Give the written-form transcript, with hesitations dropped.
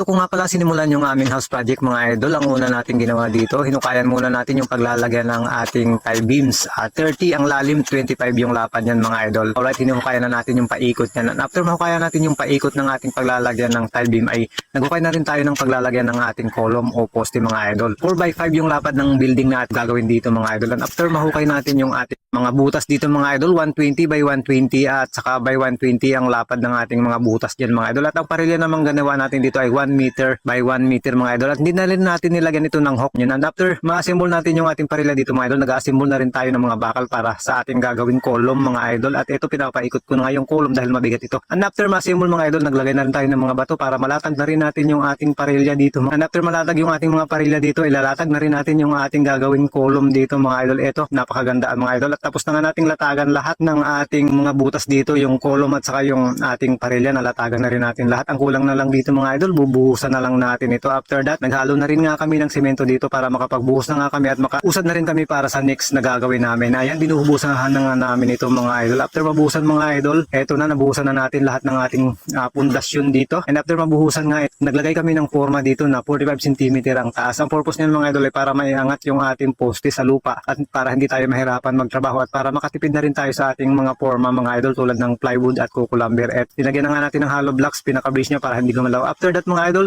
So kung nga pala sinimulan yung aming house project mga idol, ang una natin ginawa dito, hinukayan muna natin yung paglalagyan ng ating tie beams. 30 ang lalim, 25 yung lapad yan mga idol. Alright, hinukayan na natin yung paikot yan. And after mahukayan natin yung paikot ng ating paglalagyan ng tie beam ay naghukay na rin tayo ng paglalagyan ng ating column o poste mga idol. 4x5 yung lapad ng building na gagawin dito mga idol. And after mahukay natin yung ating mga butas dito mga idol, 120 by 120 at saka by 120 ang lapad ng ating mga butas dyan mga idol. At ang parilya namang ganawa natin dito ay 1 meter by 1 meter mga idol. At hindi na rin natin nilagyan ito ng hook yun. And after ma-assemble natin yung ating parilya dito mga idol, nag-assemble na rin tayo ng mga bakal para sa ating gagawin column mga idol. At ito pinapaikot ko na nga yung column dahil mabigat ito. And after ma-assemble mga idol, naglagay na rin tayo ng mga bato para malatag na rin natin yung ating parilya dito. And after malatag yung ating mga parilya dito, ilalatag na rin natin yung ating gagawin column dito mga idol. Ito, napakaganda mga idol. At tapos na nga nating latagan lahat ng ating mga butas dito, yung column at saka yung ating parilya, nalatagan na rin natin lahat. Ang kulang na lang dito mga idol, bubuhusan na lang natin ito. After that, naghalo na rin nga kami ng semento dito para makapagbuhos na nga kami at makausad na rin kami para sa next na gagawin namin. Ayan, binuhubusan na nga namin ito mga idol. After mabuhusan mga idol, eto na, nabuhusan na natin lahat ng ating pundasyon dito. And after mabuhusan nga, naglagay kami ng forma dito na 45 cm ang taas. Ang purpose niyan mga idol ay para maiangat yung ating poste sa lupa at para hindi tayo mahirapan magtrabaho at para makatipid na rin tayo sa ating mga forma mga idol tulad ng plywood at kukulamber. At pinagyan na nga natin ng hollow blocks, pinaka-base niya para hindi gumalaw. After that mga idol,